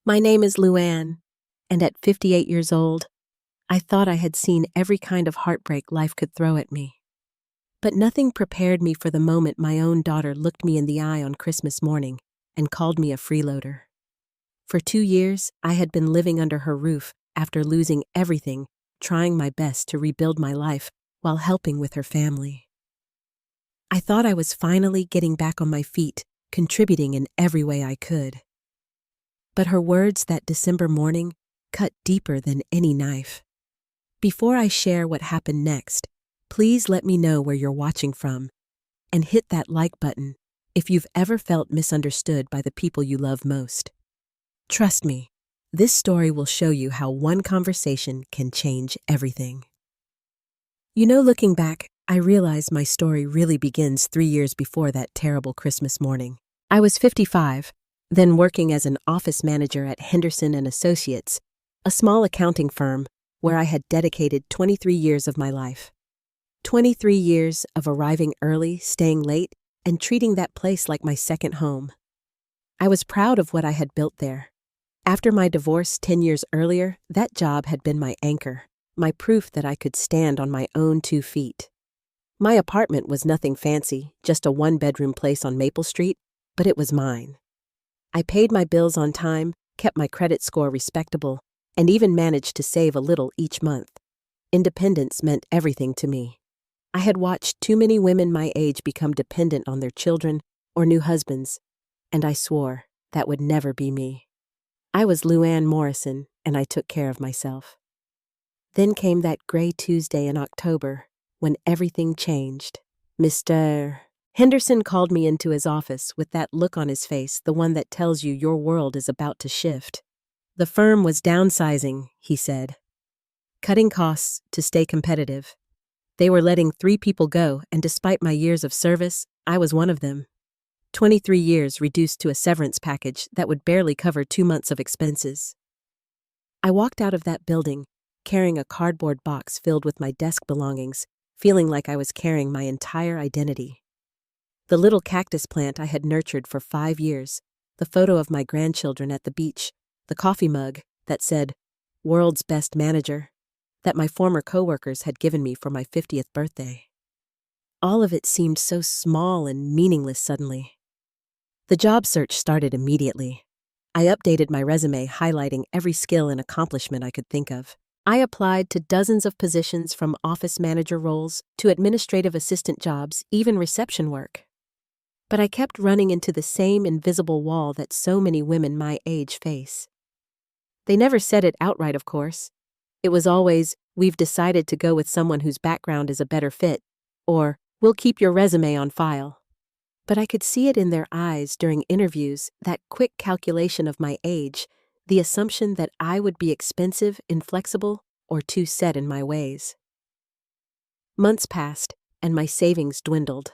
My name is Luann, and at 58 years old, I thought I had seen every kind of heartbreak life could throw at me. But nothing prepared me for the moment my own daughter looked me in the eye on Christmas morning and called me a freeloader. For 2 years, I had been living under her roof after losing everything, trying my best to rebuild my life while helping with her family. I thought I was finally getting back on my feet, contributing in every way I could. But her words that December morning cut deeper than any knife. Before I share what happened next, please let me know where you're watching from and hit that like button if you've ever felt misunderstood by the people you love most. Trust me, this story will show you how one conversation can change everything. Looking back, I realize my story really begins 3 years before that terrible Christmas morning. I was 55, then working as an office manager at Henderson & Associates, a small accounting firm where I had dedicated 23 years of my life. 23 years of arriving early, staying late, and treating that place like my second home. I was proud of what I had built there. After my divorce 10 years earlier, that job had been my anchor, my proof that I could stand on my own 2 feet. My apartment was nothing fancy, just a 1-bedroom place on Maple Street, but it was mine. I paid my bills on time, kept my credit score respectable, and even managed to save a little each month. Independence meant everything to me. I had watched too many women my age become dependent on their children or new husbands, and I swore that would never be me. I was Luann Morrison, and I took care of myself. Then came that gray Tuesday in October, when everything changed. Mr. Henderson called me into his office with that look on his face, the one that tells you your world is about to shift. The firm was downsizing, he said. Cutting costs to stay competitive. They were letting 3 people go, and despite my years of service, I was one of them. 23 years reduced to a severance package that would barely cover 2 months of expenses. I walked out of that building, carrying a cardboard box filled with my desk belongings, feeling like I was carrying my entire identity. The little cactus plant I had nurtured for 5 years, the photo of my grandchildren at the beach, the coffee mug that said, "World's Best Manager," that my former coworkers had given me for my 50th birthday. All of it seemed so small and meaningless suddenly. The job search started immediately. I updated my resume, highlighting every skill and accomplishment I could think of. I applied to dozens of positions, from office manager roles to administrative assistant jobs, even reception work. But I kept running into the same invisible wall that so many women my age face. They never said it outright, of course. It was always, "We've decided to go with someone whose background is a better fit," or "We'll keep your resume on file." But I could see it in their eyes during interviews, that quick calculation of my age, the assumption that I would be expensive, inflexible, or too set in my ways. Months passed, and my savings dwindled.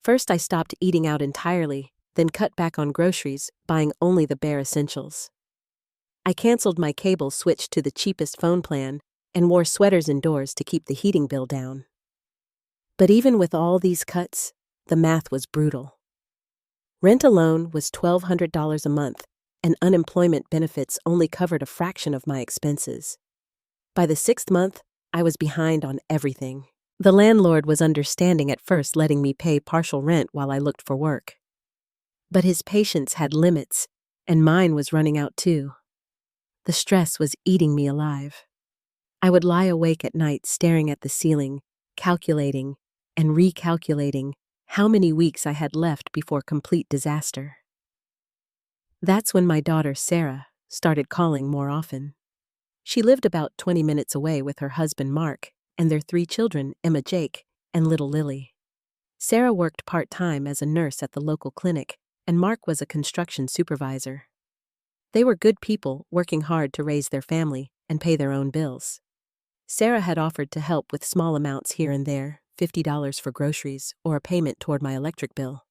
First, I stopped eating out entirely, then cut back on groceries, buying only the bare essentials. I canceled my cable, switched to the cheapest phone plan, and wore sweaters indoors to keep the heating bill down. But even with all these cuts, the math was brutal. Rent alone was $1,200 a month, and unemployment benefits only covered a fraction of my expenses. By the 6th month, I was behind on everything. The landlord was understanding at first, letting me pay partial rent while I looked for work. But his patience had limits, and mine was running out too. The stress was eating me alive. I would lie awake at night staring at the ceiling, calculating and recalculating how many weeks I had left before complete disaster. That's when my daughter, Sarah, started calling more often. She lived about 20 minutes away with her husband, Mark, and their 3 children, Emma, Jake, and little Lily. Sarah worked part-time as a nurse at the local clinic, and Mark was a construction supervisor. They were good people, working hard to raise their family and pay their own bills. Sarah had offered to help with small amounts here and there, $50 for groceries or a payment toward my electric bill.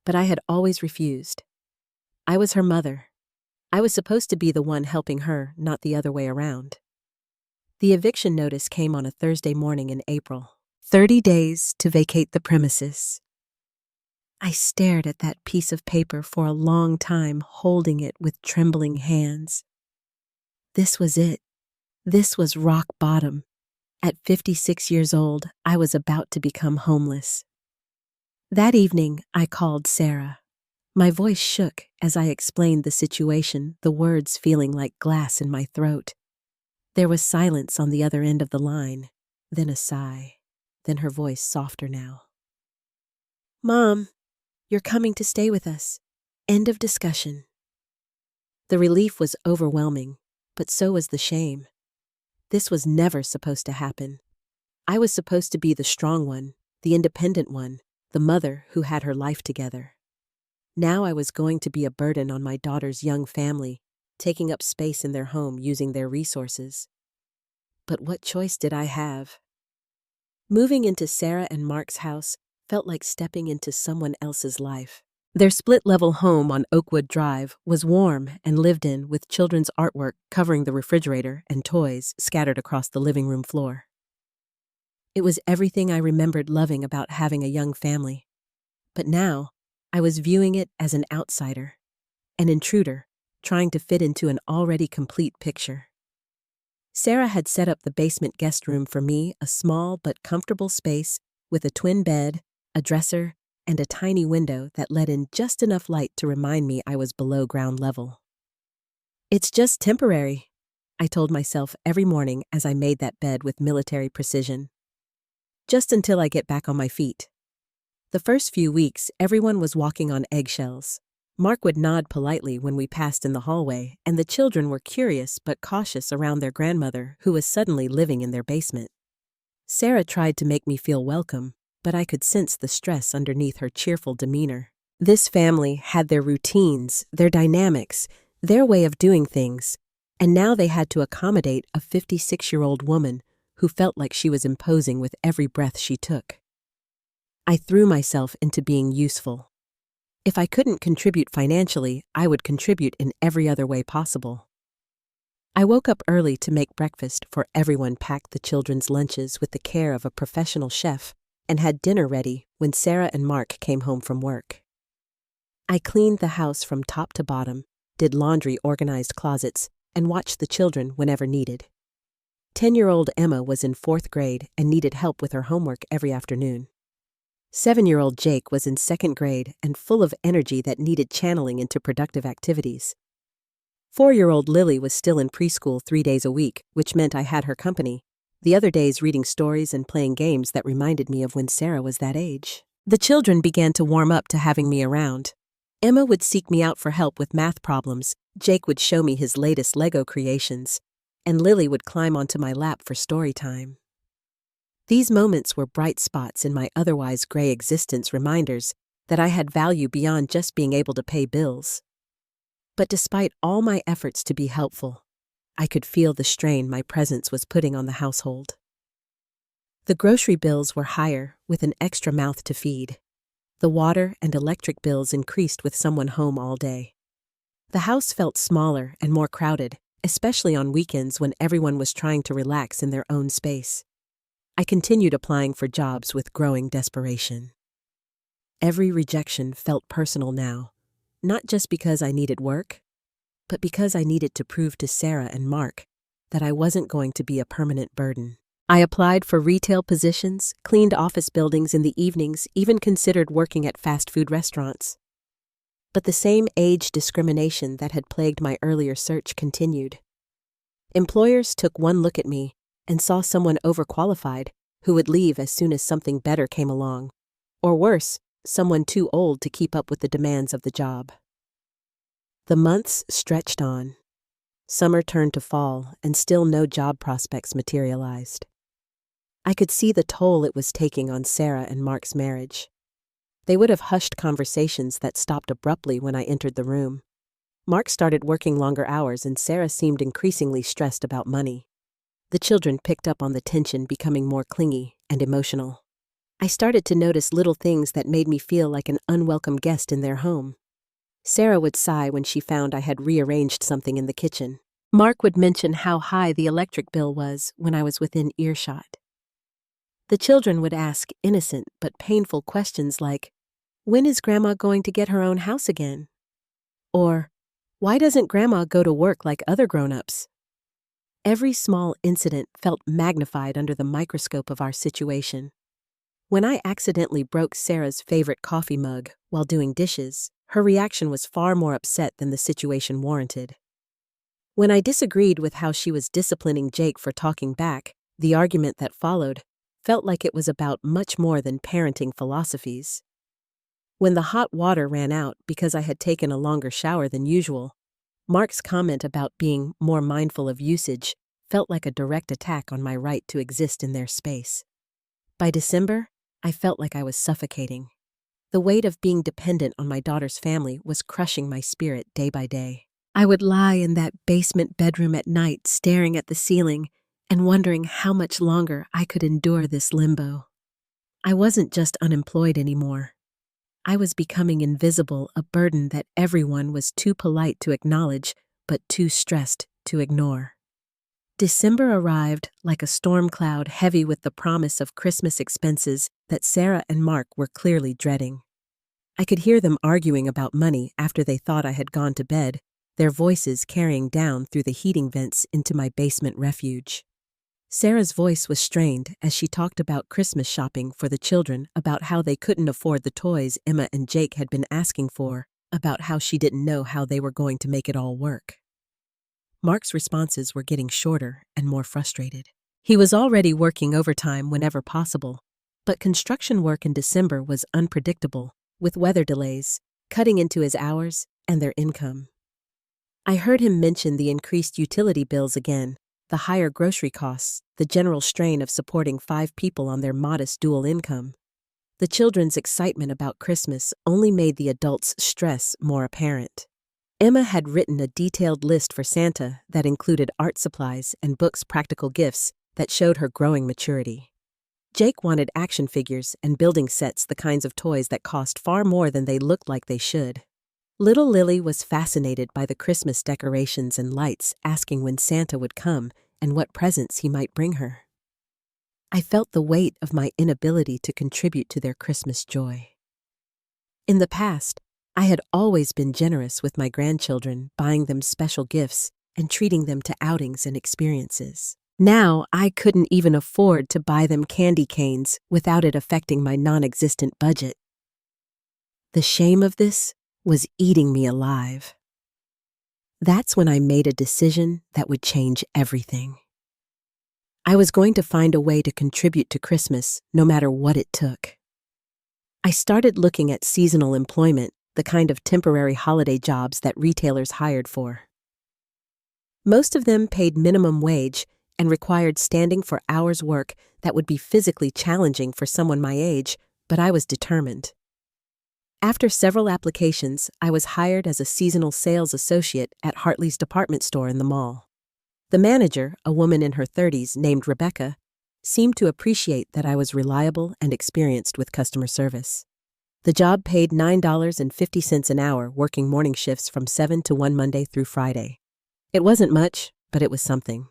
But I had always refused. I was her mother. I was supposed to be the one helping her, not the other way around. The eviction notice came on a Thursday morning in April. 30 days to vacate the premises. I stared at that piece of paper for a long time, holding it with trembling hands. This was it. This was rock bottom. At 56 years old, I was about to become homeless. That evening, I called Sarah. My voice shook as I explained the situation, the words feeling like glass in my throat. There was silence on the other end of the line, then a sigh, then her voice softer now. "Mom, you're coming to stay with us. End of discussion." The relief was overwhelming, but so was the shame. This was never supposed to happen. I was supposed to be the strong one, the independent one, the mother who had her life together. Now I was going to be a burden on my daughter's young family, taking up space in their home using their resources. But what choice did I have? Moving into Sarah and Mark's house felt like stepping into someone else's life. Their split-level home on Oakwood Drive was warm and lived in, with children's artwork covering the refrigerator and toys scattered across the living room floor. It was everything I remembered loving about having a young family. But now, I was viewing it as an outsider, an intruder, trying to fit into an already complete picture. Sarah had set up the basement guest room for me, a small but comfortable space with a twin bed, a dresser, and a tiny window that let in just enough light to remind me I was below ground level. "It's just temporary," I told myself every morning as I made that bed with military precision. "Just until I get back on my feet." The first few weeks, everyone was walking on eggshells. Mark would nod politely when we passed in the hallway, and the children were curious but cautious around their grandmother, who was suddenly living in their basement. Sarah tried to make me feel welcome, but I could sense the stress underneath her cheerful demeanor. This family had their routines, their dynamics, their way of doing things, and now they had to accommodate a 56-year-old woman who felt like she was imposing with every breath she took. I threw myself into being useful. If I couldn't contribute financially, I would contribute in every other way possible. I woke up early to make breakfast for everyone, packed the children's lunches with the care of a professional chef, and had dinner ready when Sarah and Mark came home from work. I cleaned the house from top to bottom, did laundry, organized closets, and watched the children whenever needed. 10-year-old Emma was in 4th grade and needed help with her homework every afternoon. 7-year-old Jake was in 2nd grade and full of energy that needed channeling into productive activities. 4-year-old Lily was still in preschool 3 days a week, which meant I had her company, the other days reading stories and playing games that reminded me of when Sarah was that age. The children began to warm up to having me around. Emma would seek me out for help with math problems, Jake would show me his latest Lego creations, and Lily would climb onto my lap for story time. These moments were bright spots in my otherwise gray existence, reminders that I had value beyond just being able to pay bills. But despite all my efforts to be helpful, I could feel the strain my presence was putting on the household. The grocery bills were higher, with an extra mouth to feed. The water and electric bills increased with someone home all day. The house felt smaller and more crowded, especially on weekends when everyone was trying to relax in their own space. I continued applying for jobs with growing desperation. Every rejection felt personal now, not just because I needed work, but because I needed to prove to Sarah and Mark that I wasn't going to be a permanent burden. I applied for retail positions, cleaned office buildings in the evenings, even considered working at fast food restaurants. But the same age discrimination that had plagued my earlier search continued. Employers took one look at me and saw someone overqualified who would leave as soon as something better came along, or worse, someone too old to keep up with the demands of the job. The months stretched on. Summer turned to fall, and still no job prospects materialized. I could see the toll it was taking on Sarah and Mark's marriage. They would have hushed conversations that stopped abruptly when I entered the room. Mark started working longer hours, and Sarah seemed increasingly stressed about money. The children picked up on the tension, becoming more clingy and emotional. I started to notice little things that made me feel like an unwelcome guest in their home. Sarah would sigh when she found I had rearranged something in the kitchen. Mark would mention how high the electric bill was when I was within earshot. The children would ask innocent but painful questions like, When is Grandma going to get her own house again? Or, why doesn't Grandma go to work like other grown-ups? Every small incident felt magnified under the microscope of our situation. When I accidentally broke Sarah's favorite coffee mug while doing dishes, her reaction was far more upset than the situation warranted. When I disagreed with how she was disciplining Jake for talking back, the argument that followed felt like it was about much more than parenting philosophies. When the hot water ran out because I had taken a longer shower than usual, Mark's comment about being more mindful of usage felt like a direct attack on my right to exist in their space. By December, I felt like I was suffocating. The weight of being dependent on my daughter's family was crushing my spirit day by day. I would lie in that basement bedroom at night staring at the ceiling and wondering how much longer I could endure this limbo. I wasn't just unemployed anymore. I was becoming invisible, a burden that everyone was too polite to acknowledge but too stressed to ignore. December arrived like a storm cloud, heavy with the promise of Christmas expenses that Sarah and Mark were clearly dreading. I could hear them arguing about money after they thought I had gone to bed, their voices carrying down through the heating vents into my basement refuge. Sarah's voice was strained as she talked about Christmas shopping for the children, about how they couldn't afford the toys Emma and Jake had been asking for, about how she didn't know how they were going to make it all work. Mark's responses were getting shorter and more frustrated. He was already working overtime whenever possible, but construction work in December was unpredictable, with weather delays, cutting into his hours and their income. I heard him mention the increased utility bills again, the higher grocery costs, the general strain of supporting 5 people on their modest dual income. The children's excitement about Christmas only made the adults' stress more apparent. Emma had written a detailed list for Santa that included art supplies and books, practical gifts that showed her growing maturity. Jake wanted action figures and building sets, the kinds of toys that cost far more than they looked like they should. Little Lily was fascinated by the Christmas decorations and lights, asking when Santa would come and what presents he might bring her. I felt the weight of my inability to contribute to their Christmas joy. In the past, I had always been generous with my grandchildren, buying them special gifts and treating them to outings and experiences. Now, I couldn't even afford to buy them candy canes without it affecting my non-existent budget. The shame of this was eating me alive. That's when I made a decision that would change everything. I was going to find a way to contribute to Christmas, no matter what it took. I started looking at seasonal employment, the kind of temporary holiday jobs that retailers hired for. Most of them paid minimum wage and required standing for hours work that would be physically challenging for someone my age, but I was determined. After several applications, I was hired as a seasonal sales associate at Hartley's department store in the mall. The manager, a woman in her 30s named Rebecca, seemed to appreciate that I was reliable and experienced with customer service. The job paid $9.50 an hour, working morning shifts from 7 to 1 Monday through Friday. It wasn't much, but it was something.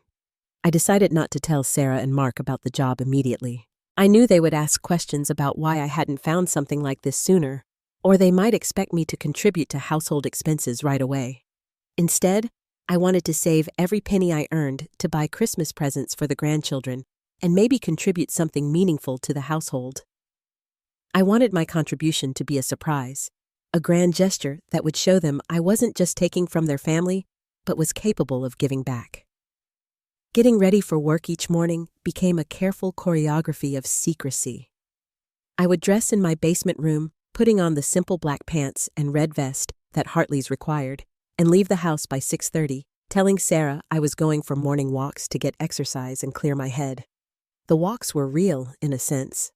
I decided not to tell Sarah and Mark about the job immediately. I knew they would ask questions about why I hadn't found something like this sooner, or they might expect me to contribute to household expenses right away. Instead, I wanted to save every penny I earned to buy Christmas presents for the grandchildren and maybe contribute something meaningful to the household. I wanted my contribution to be a surprise, a grand gesture that would show them I wasn't just taking from their family, but was capable of giving back. Getting ready for work each morning became a careful choreography of secrecy. I would dress in my basement room, putting on the simple black pants and red vest that Hartley's required, and leave the house by 6:30, telling Sarah I was going for morning walks to get exercise and clear my head. The walks were real, in a sense.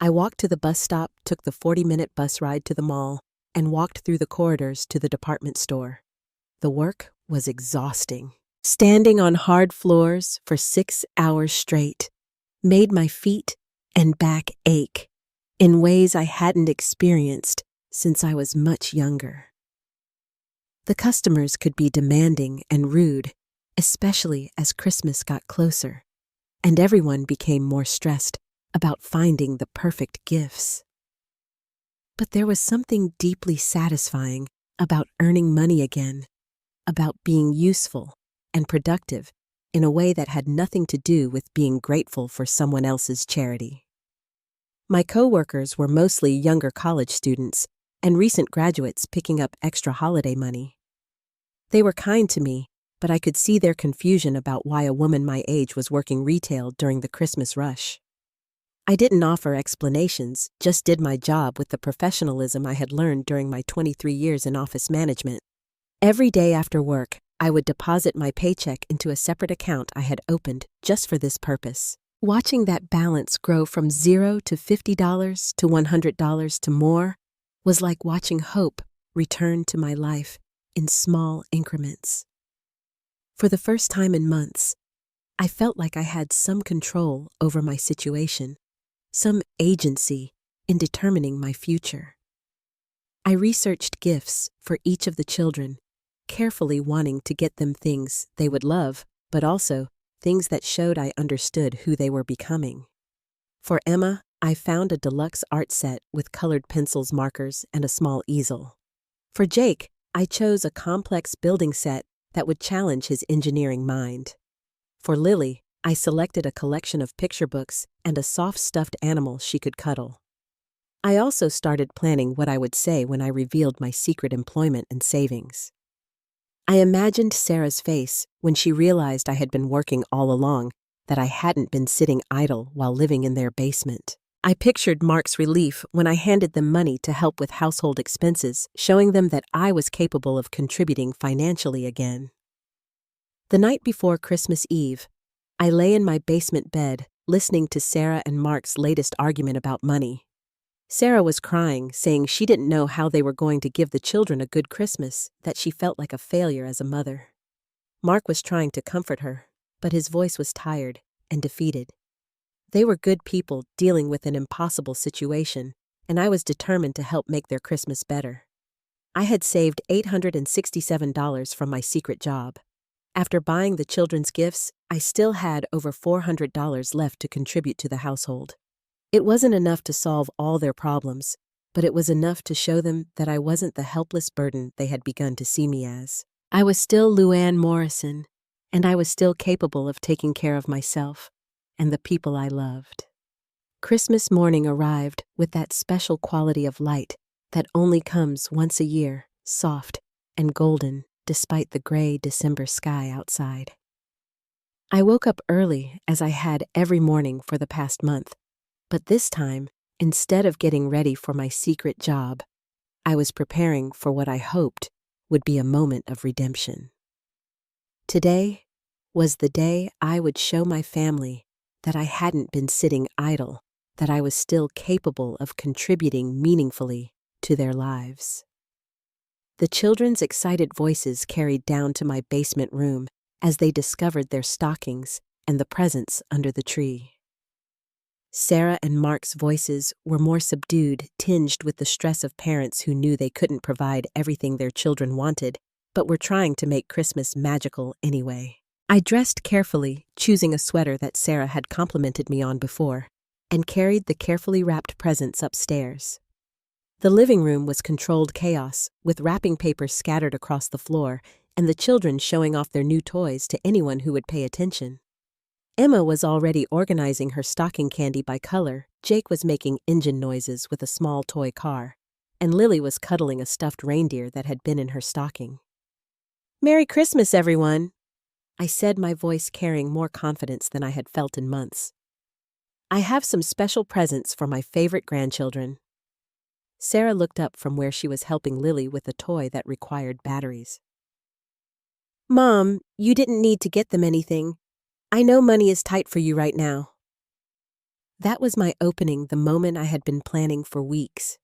I walked to the bus stop, took the 40-minute bus ride to the mall, and walked through the corridors to the department store. The work was exhausting. Standing on hard floors for 6 hours straight made my feet and back ache in ways I hadn't experienced since I was much younger. The customers could be demanding and rude, especially as Christmas got closer, and everyone became more stressed about finding the perfect gifts. But there was something deeply satisfying about earning money again, about being useful and productive in a way that had nothing to do with being grateful for someone else's charity. My coworkers were mostly younger college students and recent graduates picking up extra holiday money. They were kind to me, but I could see their confusion about why a woman my age was working retail during the Christmas rush. I didn't offer explanations, just did my job with the professionalism I had learned during my 23 years in office management. Every day after work, I would deposit my paycheck into a separate account I had opened just for this purpose. Watching that balance grow from $0 to $50 to $100 to more was like watching hope return to my life in small increments. For the first time in months, I felt like I had some control over my situation, some agency in determining my future. I researched gifts for each of the children, carefully wanting to get them things they would love, but also things that showed I understood who they were becoming. For Emma, I found a deluxe art set with colored pencils, markers, and a small easel. For Jake, I chose a complex building set that would challenge his engineering mind. For Lily, I selected a collection of picture books and a soft stuffed animal she could cuddle. I also started planning what I would say when I revealed my secret employment and savings. I imagined Sarah's face when she realized I had been working all along, that I hadn't been sitting idle while living in their basement. I pictured Mark's relief when I handed them money to help with household expenses, showing them that I was capable of contributing financially again. The night before Christmas Eve, I lay in my basement bed, listening to Sarah and Mark's latest argument about money. Sarah was crying, saying she didn't know how they were going to give the children a good Christmas, that she felt like a failure as a mother. Mark was trying to comfort her, but his voice was tired and defeated. They were good people dealing with an impossible situation, and I was determined to help make their Christmas better. I had saved $867 from my secret job. After buying the children's gifts, I still had over $400 left to contribute to the household. It wasn't enough to solve all their problems, but it was enough to show them that I wasn't the helpless burden they had begun to see me as. I was still Luann Morrison, and I was still capable of taking care of myself and the people I loved. Christmas morning arrived with that special quality of light that only comes once a year, soft and golden despite the gray December sky outside. I woke up early as I had every morning for the past month, but this time, instead of getting ready for my secret job, I was preparing for what I hoped would be a moment of redemption. Today was the day I would show my family that I hadn't been sitting idle, that I was still capable of contributing meaningfully to their lives. The children's excited voices carried down to my basement room as they discovered their stockings and the presents under the tree. Sarah and Mark's voices were more subdued, tinged with the stress of parents who knew they couldn't provide everything their children wanted, but were trying to make Christmas magical anyway. I dressed carefully, choosing a sweater that Sarah had complimented me on before, and carried the carefully wrapped presents upstairs. The living room was controlled chaos, with wrapping paper scattered across the floor, and the children showing off their new toys to anyone who would pay attention. Emma was already organizing her stocking candy by color, Jake was making engine noises with a small toy car, and Lily was cuddling a stuffed reindeer that had been in her stocking. "Merry Christmas, everyone," I said, my voice carrying more confidence than I had felt in months. "I have some special presents for my favorite grandchildren." Sarah looked up from where she was helping Lily with a toy that required batteries. "Mom, you didn't need to get them anything. I know money is tight for you right now." That was my opening, the moment I had been planning for weeks.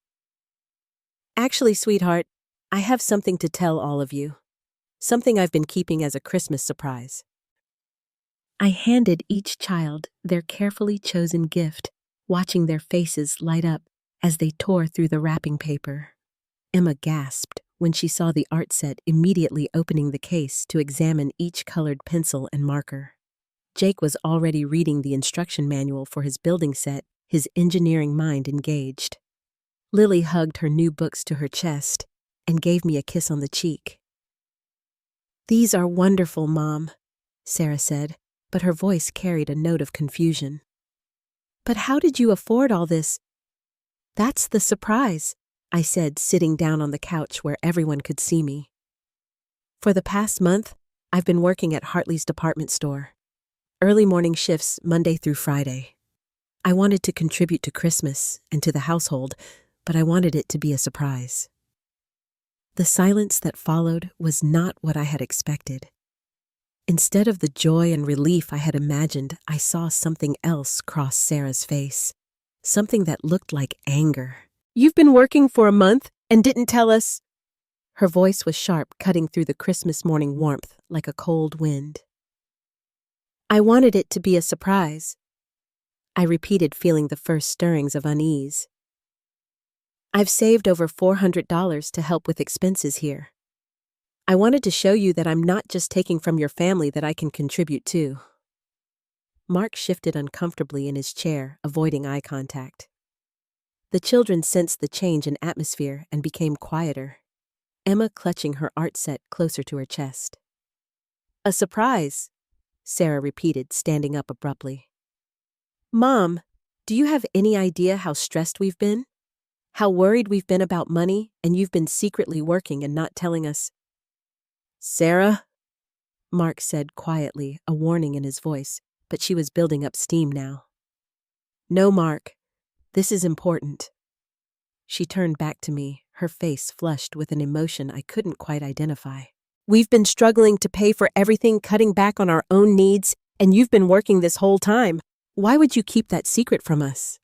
"Actually, sweetheart, I have something to tell all of you. Something I've been keeping as a Christmas surprise." I handed each child their carefully chosen gift, watching their faces light up as they tore through the wrapping paper. Emma gasped when she saw the art set, immediately opening the case to examine each colored pencil and marker. Jake was already reading the instruction manual for his building set, his engineering mind engaged. Lily hugged her new books to her chest and gave me a kiss on the cheek. "These are wonderful, Mom," Sarah said, but her voice carried a note of confusion. "But how did you afford all this?" "That's the surprise," I said, sitting down on the couch where everyone could see me. "For the past month, I've been working at Hartley's department store. Early morning shifts, Monday through Friday. I wanted to contribute to Christmas and to the household, but I wanted it to be a surprise." The silence that followed was not what I had expected. Instead of the joy and relief I had imagined, I saw something else cross Sarah's face. Something that looked like anger. "You've been working for a month and didn't tell us?" Her voice was sharp, cutting through the Christmas morning warmth like a cold wind. "I wanted it to be a surprise," I repeated, feeling the first stirrings of unease. "I've saved over $400 to help with expenses here. I wanted to show you that I'm not just taking from your family, that I can contribute too." Mark shifted uncomfortably in his chair, avoiding eye contact. The children sensed the change in atmosphere and became quieter, Emma clutching her art set closer to her chest. "A surprise," Sarah repeated, standing up abruptly. "Mom, do you have any idea how stressed we've been? How worried we've been about money, and you've been secretly working and not telling us?" "Sarah," Mark said quietly, a warning in his voice, but she was building up steam now. "No, Mark. This is important." She turned back to me, her face flushed with an emotion I couldn't quite identify. "We've been struggling to pay for everything, cutting back on our own needs, and you've been working this whole time. Why would you keep that secret from us?"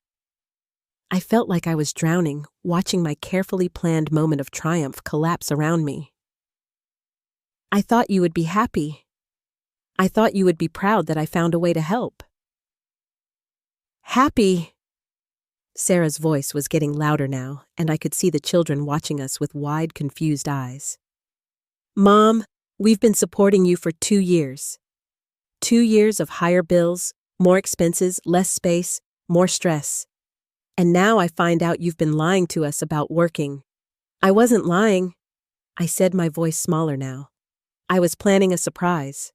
I felt like I was drowning, watching my carefully planned moment of triumph collapse around me. "I thought you would be happy. I thought you would be proud that I found a way to help." "Happy?" Sarah's voice was getting louder now, and I could see the children watching us with wide, confused eyes. "Mom, we've been supporting you for 2 years. 2 years of higher bills, more expenses, less space, more stress. And now I find out you've been lying to us about working." "I wasn't lying," I said, my voice smaller now. "I was planning a surprise."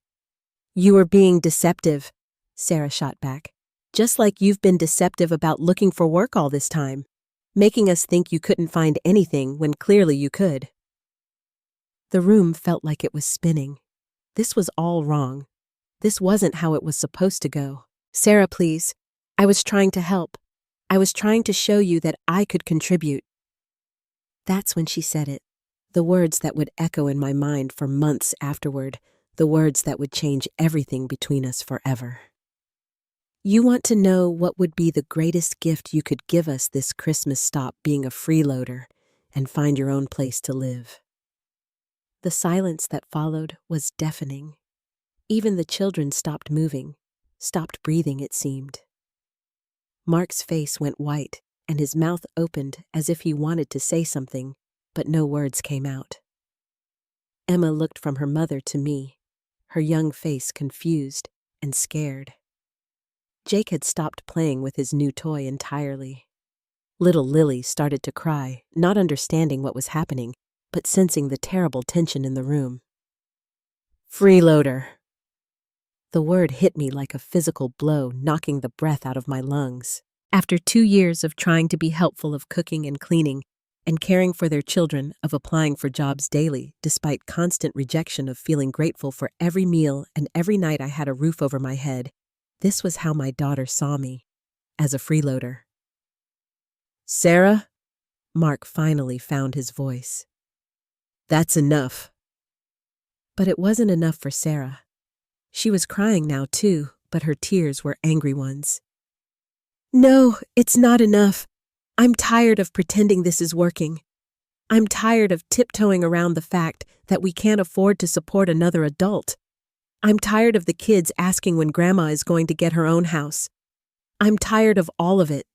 "You were being deceptive," Sarah shot back. "Just like you've been deceptive about looking for work all this time, making us think you couldn't find anything when clearly you could." The room felt like it was spinning. This was all wrong. This wasn't how it was supposed to go. "Sarah, please. I was trying to help. I was trying to show you that I could contribute." That's when she said it. The words that would echo in my mind for months afterward. The words that would change everything between us forever. "You want to know what would be the greatest gift you could give us this Christmas? Stop being a freeloader and find your own place to live." The silence that followed was deafening. Even the children stopped moving, stopped breathing, it seemed. Mark's face went white, and his mouth opened as if he wanted to say something, but no words came out. Emma looked from her mother to me, her young face confused and scared. Jake had stopped playing with his new toy entirely. Little Lily started to cry, not understanding what was happening, but sensing the terrible tension in the room. "Freeloader." The word hit me like a physical blow, knocking the breath out of my lungs. After 2 years of trying to be helpful, of cooking and cleaning, and caring for their children, of applying for jobs daily, despite constant rejection, of feeling grateful for every meal and every night I had a roof over my head, this was how my daughter saw me, as a freeloader. "Sarah?" Mark finally found his voice. "That's enough." But it wasn't enough for Sarah. She was crying now too, but her tears were angry ones. "No, it's not enough. I'm tired of pretending this is working. I'm tired of tiptoeing around the fact that we can't afford to support another adult. I'm tired of the kids asking when Grandma is going to get her own house. I'm tired of all of it."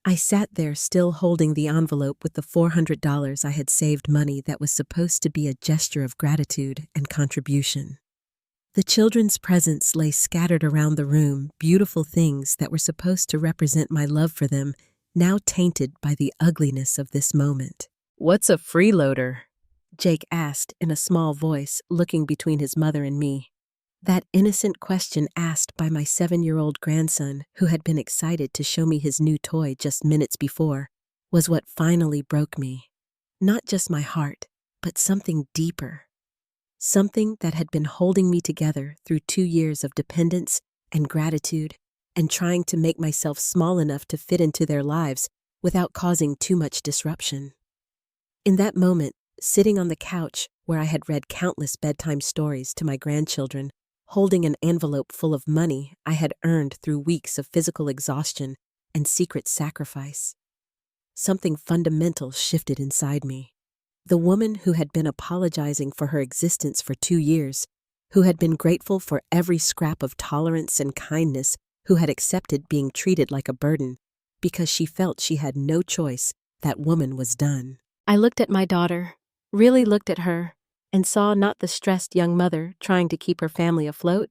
I sat there, still holding the envelope with the $400 I had saved, money that was supposed to be a gesture of gratitude and contribution. The children's presents lay scattered around the room, beautiful things that were supposed to represent my love for them, now tainted by the ugliness of this moment. "What's a freeloader?" Jake asked in a small voice, looking between his mother and me. That innocent question asked by my 7-year-old grandson, who had been excited to show me his new toy just minutes before, was what finally broke me. Not just my heart, but something deeper. Something that had been holding me together through 2 years of dependence and gratitude and trying to make myself small enough to fit into their lives without causing too much disruption. In that moment, sitting on the couch where I had read countless bedtime stories to my grandchildren, holding an envelope full of money I had earned through weeks of physical exhaustion and secret sacrifice, something fundamental shifted inside me. The woman who had been apologizing for her existence for 2 years, who had been grateful for every scrap of tolerance and kindness, who had accepted being treated like a burden because she felt she had no choice, that woman was done. I looked at my daughter, really looked at her, and saw not the stressed young mother trying to keep her family afloat,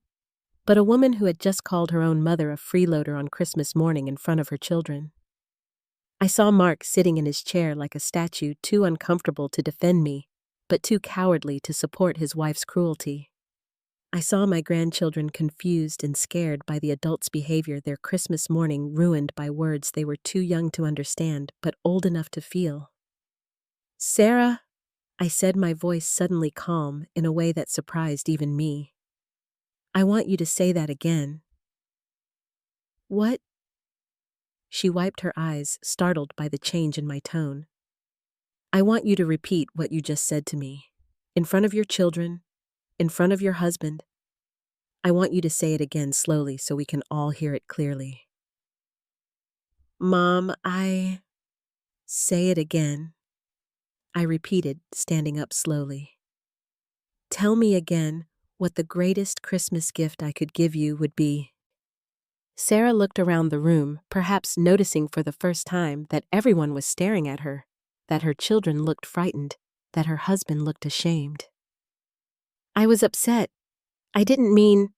but a woman who had just called her own mother a freeloader on Christmas morning in front of her children. I saw Mark sitting in his chair like a statue, too uncomfortable to defend me, but too cowardly to support his wife's cruelty. I saw my grandchildren confused and scared by the adults' behavior, their Christmas morning ruined by words they were too young to understand but old enough to feel. "Sarah," I said, my voice suddenly calm in a way that surprised even me. "I want you to say that again." "What?" She wiped her eyes, startled by the change in my tone. "I want you to repeat what you just said to me. In front of your children, in front of your husband. I want you to say it again slowly so we can all hear it clearly." "Mom, Say it again," I repeated, standing up slowly. "Tell me again what the greatest Christmas gift I could give you would be." Sarah looked around the room, perhaps noticing for the first time that everyone was staring at her, that her children looked frightened, that her husband looked ashamed. "I was upset. I didn't mean—"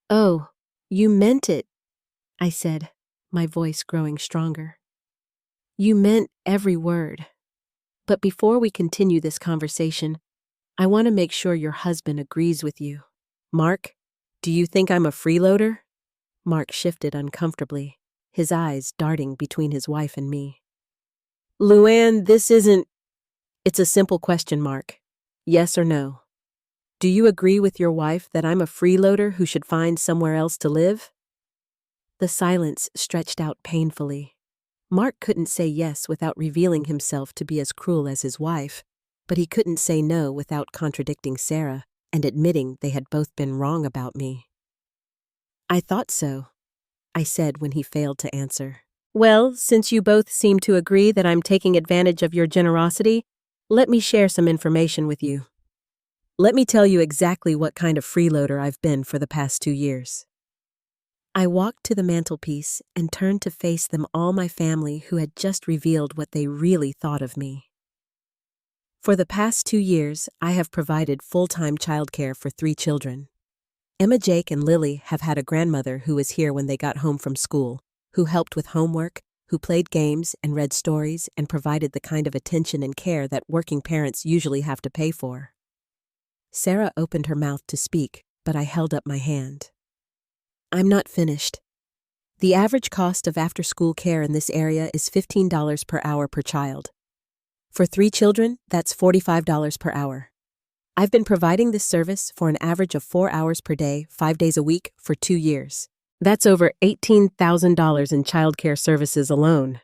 "Oh, you meant it," I said, my voice growing stronger. "You meant every word. But before we continue this conversation, I want to make sure your husband agrees with you. Mark, do you think I'm a freeloader?" Mark shifted uncomfortably, his eyes darting between his wife and me. "Luann, this isn't—" "It's a simple question, Mark. Yes or no? Do you agree with your wife that I'm a freeloader who should find somewhere else to live?" The silence stretched out painfully. Mark couldn't say yes without revealing himself to be as cruel as his wife, but he couldn't say no without contradicting Sarah and admitting they had both been wrong about me. "I thought so," I said when he failed to answer. "Well, since you both seem to agree that I'm taking advantage of your generosity, let me share some information with you. Let me tell you exactly what kind of freeloader I've been for the past 2 years." I walked to the mantelpiece and turned to face them all, my family who had just revealed what they really thought of me. For the past 2 years, I have provided full-time childcare for 3 children. Emma, Jake, and Lily have had a grandmother who was here when they got home from school, who helped with homework, who played games and read stories and provided the kind of attention and care that working parents usually have to pay for. Sarah opened her mouth to speak, but I held up my hand. "I'm not finished. The average cost of after-school care in this area is $15 per hour per child. For 3 children, that's $45 per hour. I've been providing this service for an average of 4 hours per day, 5 days a week, for 2 years. That's over $18,000 in childcare services alone."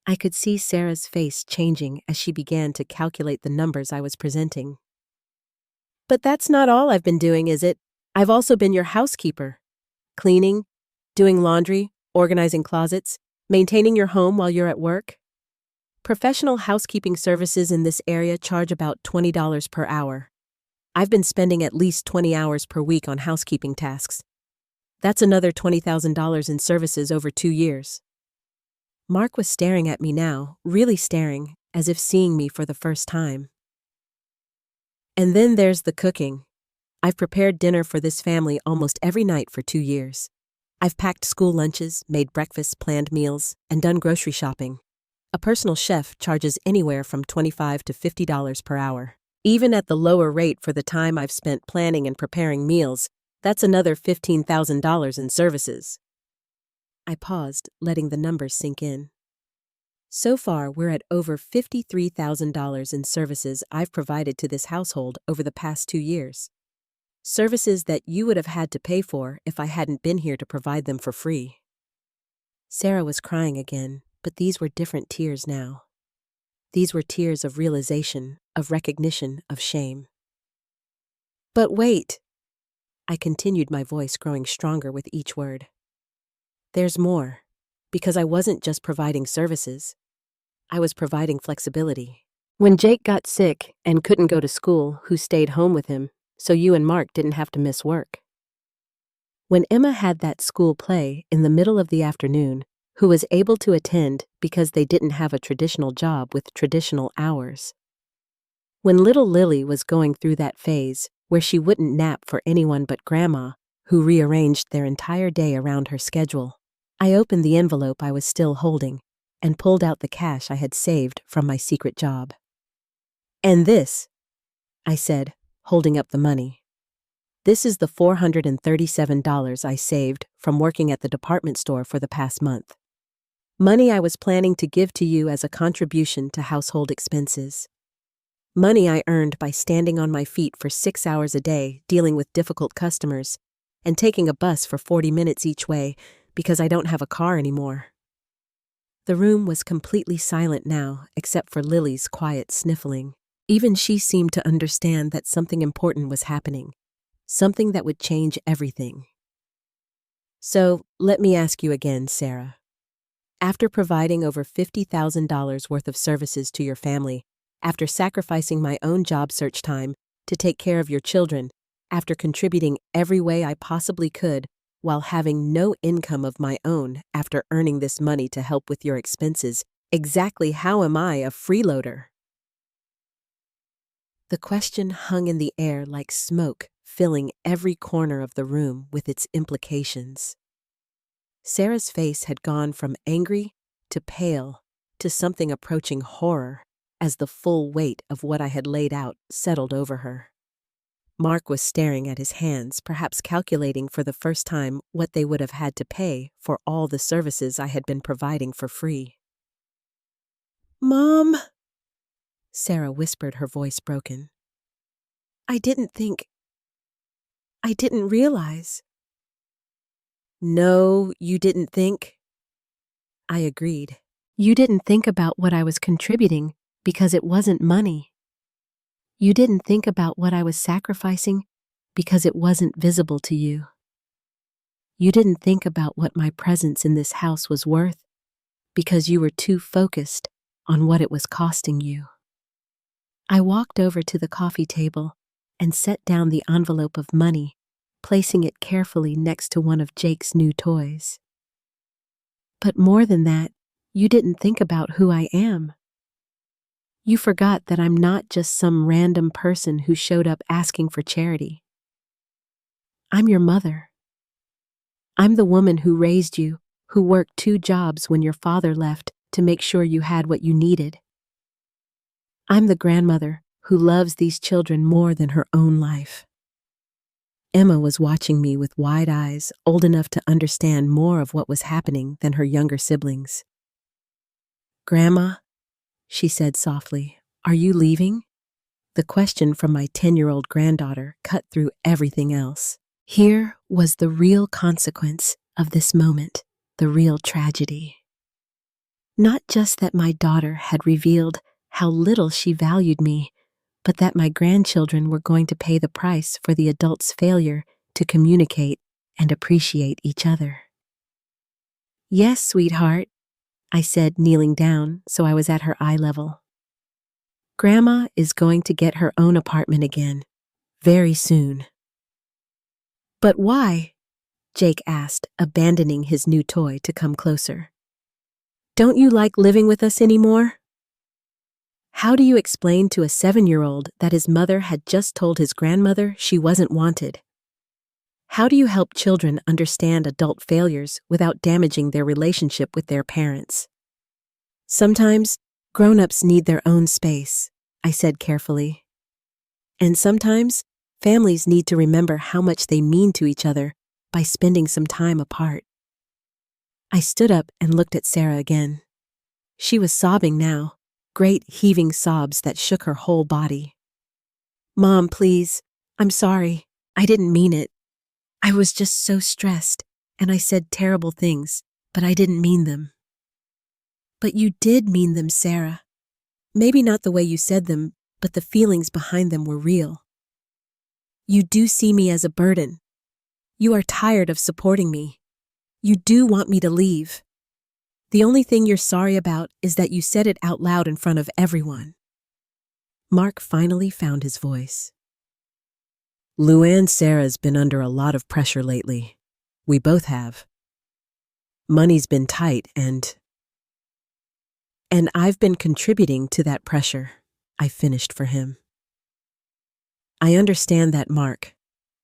I could see Sarah's face changing as she began to calculate the numbers I was presenting. "But that's not all I've been doing, is it? I've also been your housekeeper. Cleaning, doing laundry, organizing closets, maintaining your home while you're at work. Professional housekeeping services in this area charge about $20 per hour. I've been spending at least 20 hours per week on housekeeping tasks. That's another $20,000 in services over 2 years. Mark was staring at me now, really staring, as if seeing me for the first time. "And then there's the cooking. I've prepared dinner for this family almost every night for 2 years. I've packed school lunches, made breakfasts, planned meals, and done grocery shopping. A personal chef charges anywhere from $25 to $50 per hour. Even at the lower rate for the time I've spent planning and preparing meals, that's another $15,000 in services. I paused, letting the numbers sink in. So far, we're at over $53,000 in services I've provided to this household over the past 2 years. Services that you would have had to pay for if I hadn't been here to provide them for free. Sarah was crying again, but these were different tears now. These were tears of realization, of recognition, of shame. But wait! I continued, my voice growing stronger with each word. There's more, because I wasn't just providing services. I was providing flexibility. When Jake got sick and couldn't go to school, who stayed home with him, so you and Mark didn't have to miss work. When Emma had that school play in the middle of the afternoon, who was able to attend because they didn't have a traditional job with traditional hours. When little Lily was going through that phase where she wouldn't nap for anyone but Grandma, who rearranged their entire day around her schedule, I opened the envelope I was still holding and pulled out the cash I had saved from my secret job. And this, I said, holding up the money. This is the $437 I saved from working at the department store for the past month. Money I was planning to give to you as a contribution to household expenses. Money I earned by standing on my feet for 6 hours a day dealing with difficult customers and taking a bus for 40 minutes each way because I don't have a car anymore. The room was completely silent now except for Lily's quiet sniffling. Even she seemed to understand that something important was happening, something that would change everything. So, let me ask you again, Sarah. After providing over $50,000 worth of services to your family, after sacrificing my own job search time to take care of your children, after contributing every way I possibly could, while having no income of my own after earning this money to help with your expenses, exactly how am I a freeloader? The question hung in the air like smoke, filling every corner of the room with its implications. Sarah's face had gone from angry to pale to something approaching horror as the full weight of what I had laid out settled over her. Mark was staring at his hands, perhaps calculating for the first time what they would have had to pay for all the services I had been providing for free. "Mom," Sarah whispered, her voice broken. I didn't realize." "No, you didn't think?" I agreed. "You didn't think about what I was contributing because it wasn't money. You didn't think about what I was sacrificing because it wasn't visible to you. You didn't think about what my presence in this house was worth because you were too focused on what it was costing you." I walked over to the coffee table and set down the envelope of money, placing it carefully next to one of Jake's new toys. "But more than that, you didn't think about who I am. You forgot that I'm not just some random person who showed up asking for charity. I'm your mother. I'm the woman who raised you, who worked 2 jobs when your father left to make sure you had what you needed. I'm the grandmother who loves these children more than her own life." Emma was watching me with wide eyes, old enough to understand more of what was happening than her younger siblings. "Grandma," she said softly, "are you leaving?" The question from my 10-year-old granddaughter cut through everything else. Here was the real consequence of this moment, the real tragedy. Not just that my daughter had revealed how little she valued me, but that my grandchildren were going to pay the price for the adults' failure to communicate and appreciate each other. "Yes, sweetheart," I said, kneeling down so I was at her eye level. "Grandma is going to get her own apartment again, very soon." "But why?" Jake asked, abandoning his new toy to come closer. "Don't you like living with us anymore?" How do you explain to a 7-year-old that his mother had just told his grandmother she wasn't wanted? How do you help children understand adult failures without damaging their relationship with their parents? Sometimes, grown-ups need their own space, I said carefully. And sometimes, families need to remember how much they mean to each other by spending some time apart. I stood up and looked at Sarah again. She was sobbing now, great heaving sobs that shook her whole body. Mom, please, I'm sorry. I didn't mean it. I was just so stressed, and I said terrible things, but I didn't mean them. But you did mean them, Sarah. Maybe not the way you said them, but the feelings behind them were real. You do see me as a burden. You are tired of supporting me. You do want me to leave. The only thing you're sorry about is that you said it out loud in front of everyone. Mark finally found his voice. Luann, Sarah's been under a lot of pressure lately. We both have. Money's been tight and I've been contributing to that pressure, I finished for him. I understand that, Mark.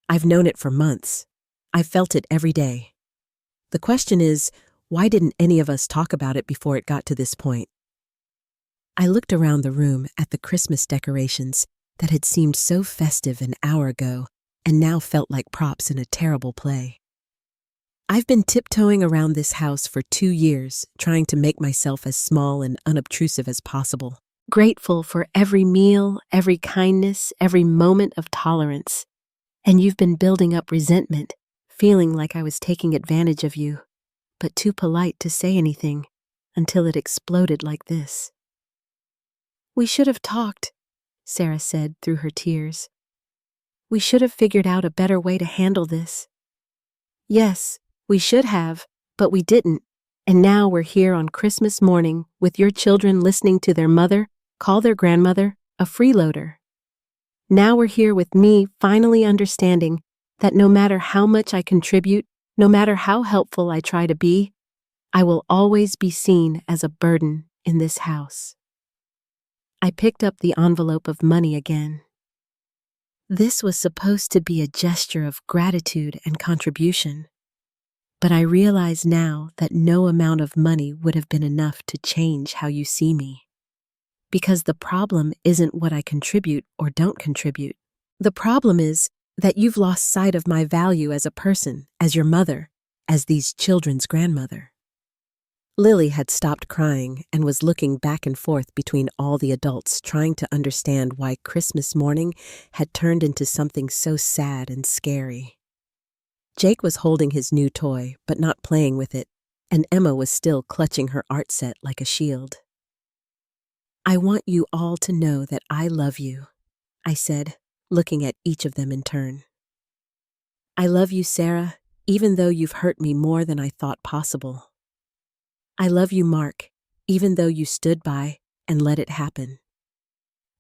I've known it for months. I've felt it every day. The question is, why didn't any of us talk about it before it got to this point? I looked around the room at the Christmas decorations that had seemed so festive an hour ago and now felt like props in a terrible play. I've been tiptoeing around this house for 2 years, trying to make myself as small and unobtrusive as possible. Grateful for every meal, every kindness, every moment of tolerance. And you've been building up resentment, feeling like I was taking advantage of you, but too polite to say anything until it exploded like this. We should have talked, Sarah said through her tears. We should have figured out a better way to handle this. Yes, we should have, but we didn't. And now we're here on Christmas morning with your children listening to their mother call their grandmother a freeloader. Now we're here with me finally understanding that no matter how much I contribute, no matter how helpful I try to be, I will always be seen as a burden in this house. I picked up the envelope of money again. This was supposed to be a gesture of gratitude and contribution, but I realize now that no amount of money would have been enough to change how you see me. Because the problem isn't what I contribute or don't contribute. The problem is that you've lost sight of my value as a person, as your mother, as these children's grandmother. Lily had stopped crying and was looking back and forth between all the adults, trying to understand why Christmas morning had turned into something so sad and scary. Jake was holding his new toy, but not playing with it, and Emma was still clutching her art set like a shield. I want you all to know that I love you, I said, looking at each of them in turn. I love you, Sarah, even though you've hurt me more than I thought possible. I love you, Mark, even though you stood by and let it happen.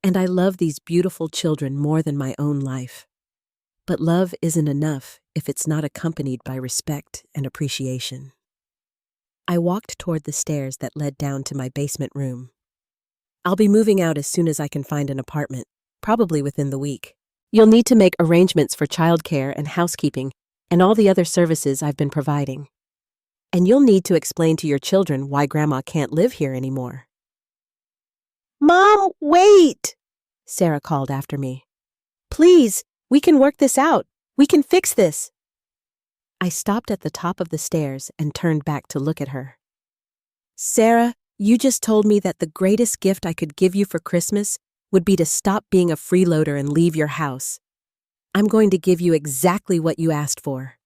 And I love these beautiful children more than my own life. But love isn't enough if it's not accompanied by respect and appreciation. I walked toward the stairs that led down to my basement room. I'll be moving out as soon as I can find an apartment, probably within the week. You'll need to make arrangements for childcare and housekeeping and all the other services I've been providing. And you'll need to explain to your children why Grandma can't live here anymore. Mom, wait! Sarah called after me. Please, we can work this out. We can fix this. I stopped at the top of the stairs and turned back to look at her. Sarah, you just told me that the greatest gift I could give you for Christmas would be to stop being a freeloader and leave your house. I'm going to give you exactly what you asked for.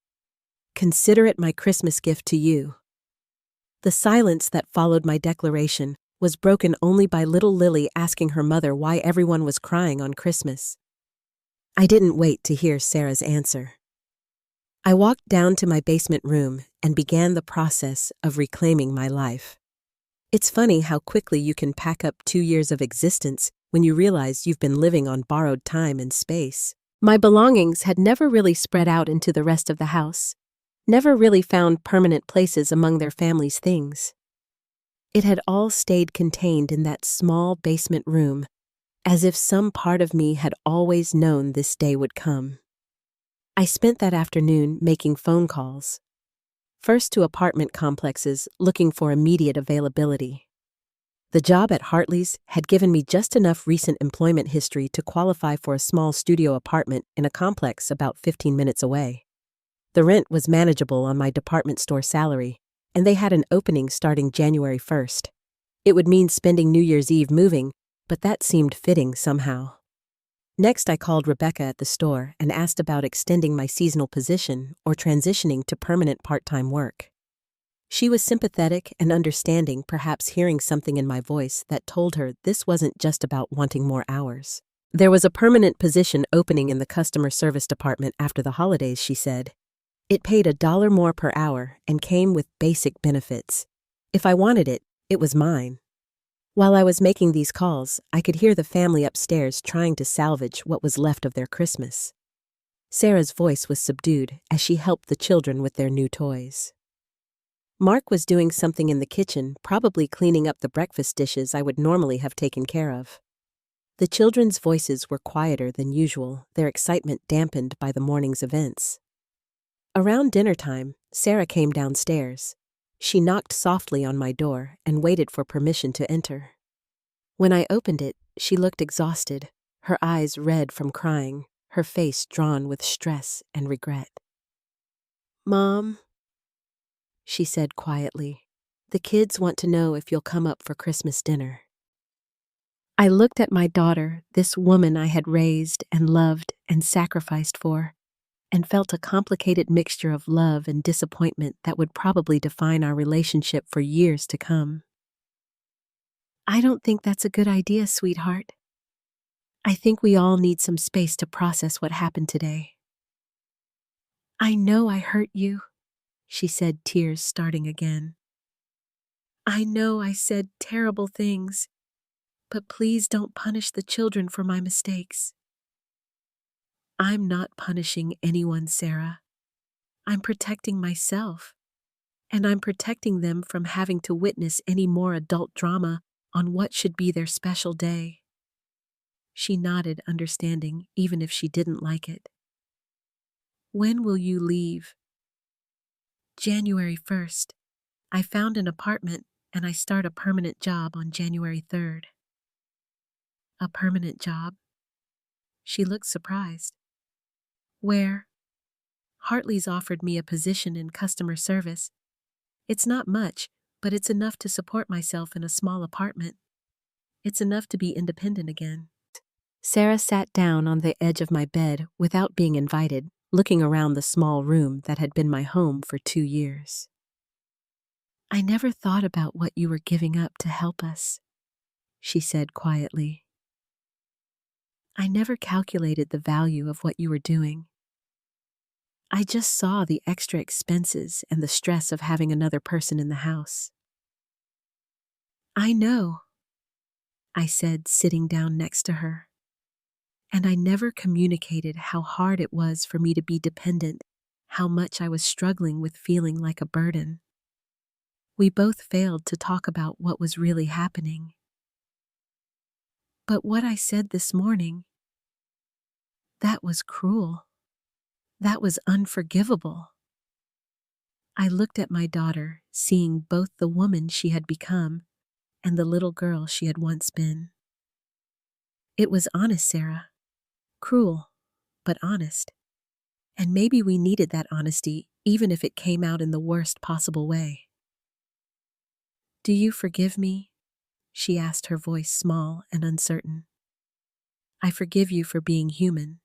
Consider it my Christmas gift to you. The silence that followed my declaration was broken only by little Lily asking her mother why everyone was crying on Christmas. I didn't wait to hear Sarah's answer. I walked down to my basement room and began the process of reclaiming my life. It's funny how quickly you can pack up 2 years of existence when you realize you've been living on borrowed time and space. My belongings had never really spread out into the rest of the house, never really found permanent places among their family's things. It had all stayed contained in that small basement room, as if some part of me had always known this day would come. I spent that afternoon making phone calls. First to apartment complexes looking for immediate availability. The job at Hartley's had given me just enough recent employment history to qualify for a small studio apartment in a complex about 15 minutes away. The rent was manageable on my department store salary, and they had an opening starting January 1st. It would mean spending New Year's Eve moving, but that seemed fitting somehow. Next, I called Rebecca at the store and asked about extending my seasonal position or transitioning to permanent part-time work. She was sympathetic and understanding, perhaps hearing something in my voice that told her this wasn't just about wanting more hours. There was a permanent position opening in the customer service department after the holidays, she said. It paid $1 more per hour and came with basic benefits. If I wanted it, it was mine. While I was making these calls, I could hear the family upstairs trying to salvage what was left of their Christmas. Sarah's voice was subdued as she helped the children with their new toys. Mark was doing something in the kitchen, probably cleaning up the breakfast dishes I would normally have taken care of. The children's voices were quieter than usual, their excitement dampened by the morning's events. Around dinner time, Sarah came downstairs. She knocked softly on my door and waited for permission to enter. When I opened it, she looked exhausted, her eyes red from crying, her face drawn with stress and regret. "Mom," she said quietly, "the kids want to know if you'll come up for Christmas dinner." I looked at my daughter, this woman I had raised and loved and sacrificed for, and felt a complicated mixture of love and disappointment that would probably define our relationship for years to come. "I don't think that's a good idea, sweetheart. I think we all need some space to process what happened today." "I know I hurt you," she said, tears starting again. "I know I said terrible things, but please don't punish the children for my mistakes." "I'm not punishing anyone, Sarah. I'm protecting myself, and I'm protecting them from having to witness any more adult drama on what should be their special day." She nodded, understanding, even if she didn't like it. "When will you leave?" "January 1st. I found an apartment and I start a permanent job on January 3rd. "A permanent job?" She looked surprised. "Where?" "Hartley's offered me a position in customer service. It's not much, but it's enough to support myself in a small apartment. It's enough to be independent again." Sarah sat down on the edge of my bed without being invited, looking around the small room that had been my home for 2 years. "I never thought about what you were giving up to help us," she said quietly. "I never calculated the value of what you were doing. I just saw the extra expenses and the stress of having another person in the house." "I know," I said, sitting down next to her. "And I never communicated how hard it was for me to be dependent, how much I was struggling with feeling like a burden. We both failed to talk about what was really happening. But what I said this morning, that was cruel. That was unforgivable." I looked at my daughter, seeing both the woman she had become and the little girl she had once been. "It was honest, Sarah. Cruel, but honest. And maybe we needed that honesty, even if it came out in the worst possible way." "Do you forgive me?" she asked, her voice small and uncertain. "I forgive you for being human,"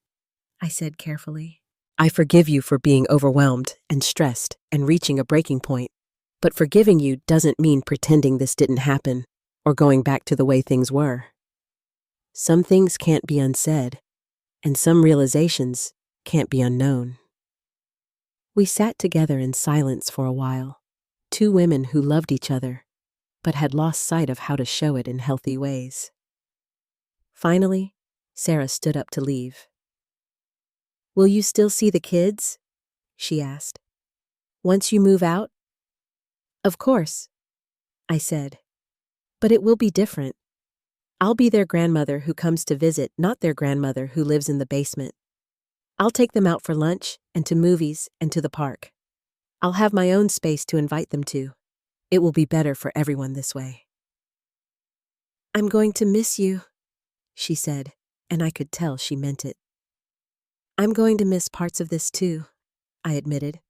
I said carefully. "I forgive you for being overwhelmed and stressed and reaching a breaking point. But forgiving you doesn't mean pretending this didn't happen or going back to the way things were. Some things can't be unsaid, and some realizations can't be unknown." We sat together in silence for a while, two women who loved each other, but had lost sight of how to show it in healthy ways. Finally, Sarah stood up to leave. "Will you still see the kids?" she asked. "Once you move out?" "Of course," I said. "But it will be different. I'll be their grandmother who comes to visit, not their grandmother who lives in the basement. I'll take them out for lunch and to movies and to the park. I'll have my own space to invite them to. It will be better for everyone this way. I'm going to miss you, she said, and I could tell she meant it. I'm going to miss parts of this too, I admitted.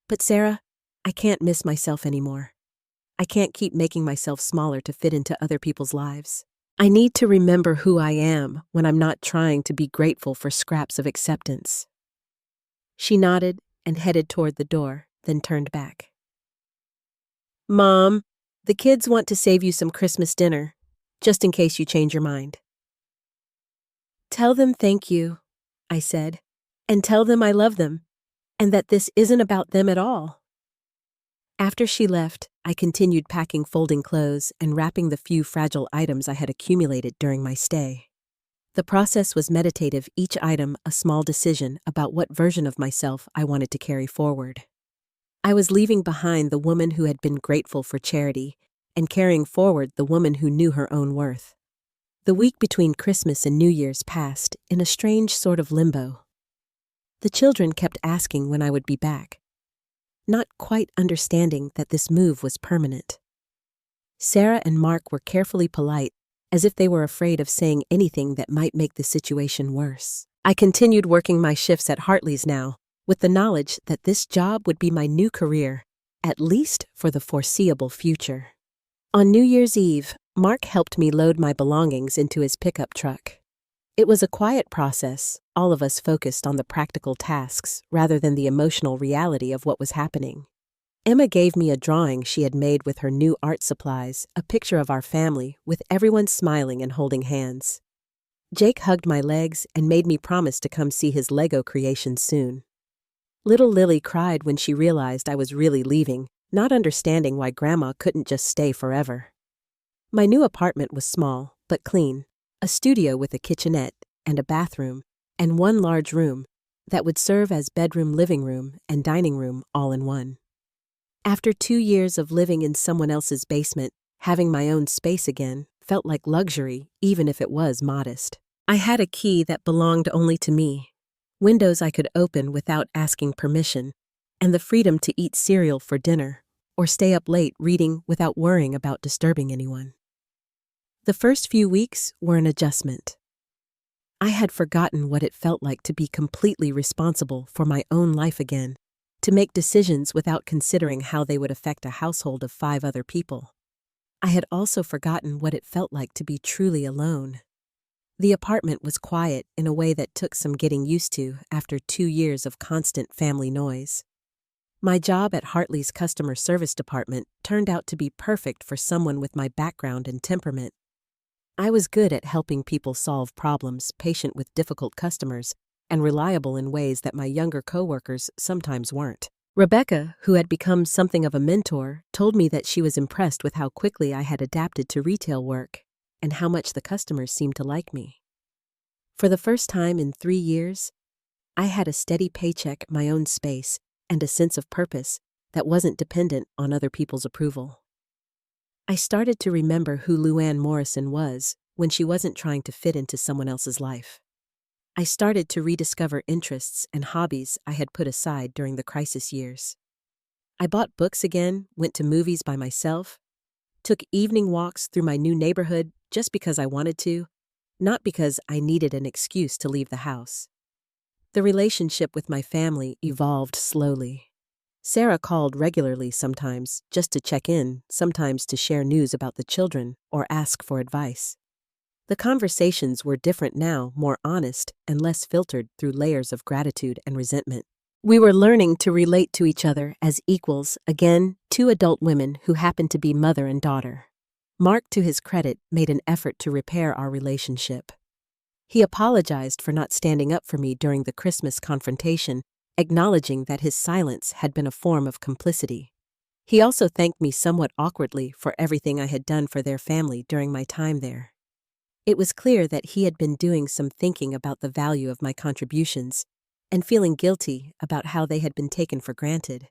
But Sarah, I can't miss myself anymore. I can't keep making myself smaller to fit into other people's lives. I need to remember who I am when I'm not trying to be grateful for scraps of acceptance. She nodded and headed toward the door, then turned back. Mom, the kids want to save you some Christmas dinner, just in case you change your mind. Tell them thank you, I said, and tell them I love them, and that this isn't about them at all. After she left, I continued packing folding clothes and wrapping the few fragile items I had accumulated during my stay. The process was meditative, each item a small decision about what version of myself I wanted to carry forward. I was leaving behind the woman who had been grateful for charity and carrying forward the woman who knew her own worth. The week between Christmas and New Year's passed in a strange sort of limbo. The children kept asking when I would be back, not quite understanding that this move was permanent. Sarah and Mark were carefully polite, as if they were afraid of saying anything that might make the situation worse. I continued working my shifts at Hartley's now, with the knowledge that this job would be my new career, at least for the foreseeable future. On New Year's Eve, Mark helped me load my belongings into his pickup truck. It was a quiet process, all of us focused on the practical tasks rather than the emotional reality of what was happening. Emma gave me a drawing she had made with her new art supplies, a picture of our family with everyone smiling and holding hands. Jake hugged my legs and made me promise to come see his Lego creations soon. Little Lily cried when she realized I was really leaving, not understanding why Grandma couldn't just stay forever. My new apartment was small, but clean, a studio with a kitchenette and a bathroom, and one large room that would serve as bedroom, living room, and dining room all in one. After 2 years of living in someone else's basement, having my own space again felt like luxury, even if it was modest. I had a key that belonged only to me, windows I could open without asking permission, and the freedom to eat cereal for dinner or stay up late reading without worrying about disturbing anyone. The first few weeks were an adjustment. I had forgotten what it felt like to be completely responsible for my own life again, to make decisions without considering how they would affect a household of 5 other people. I had also forgotten what it felt like to be truly alone. The apartment was quiet in a way that took some getting used to after 2 years of constant family noise. My job at Hartley's customer service department turned out to be perfect for someone with my background and temperament. I was good at helping people solve problems, patient with difficult customers, and reliable in ways that my younger coworkers sometimes weren't. Rebecca, who had become something of a mentor, told me that she was impressed with how quickly I had adapted to retail work and how much the customers seemed to like me. For the first time in 3 years, I had a steady paycheck, my own space, and a sense of purpose that wasn't dependent on other people's approval. I started to remember who Luann Morrison was when she wasn't trying to fit into someone else's life. I started to rediscover interests and hobbies I had put aside during the crisis years. I bought books again, went to movies by myself, took evening walks through my new neighborhood just because I wanted to, not because I needed an excuse to leave the house. The relationship with my family evolved slowly. Sarah called regularly sometimes, just to check in, sometimes to share news about the children or ask for advice. The conversations were different now, more honest and less filtered through layers of gratitude and resentment. We were learning to relate to each other as equals, again, 2 adult women who happened to be mother and daughter. Mark, to his credit, made an effort to repair our relationship. He apologized for not standing up for me during the Christmas confrontation, acknowledging that his silence had been a form of complicity. He also thanked me somewhat awkwardly for everything I had done for their family during my time there. It was clear that he had been doing some thinking about the value of my contributions and feeling guilty about how they had been taken for granted.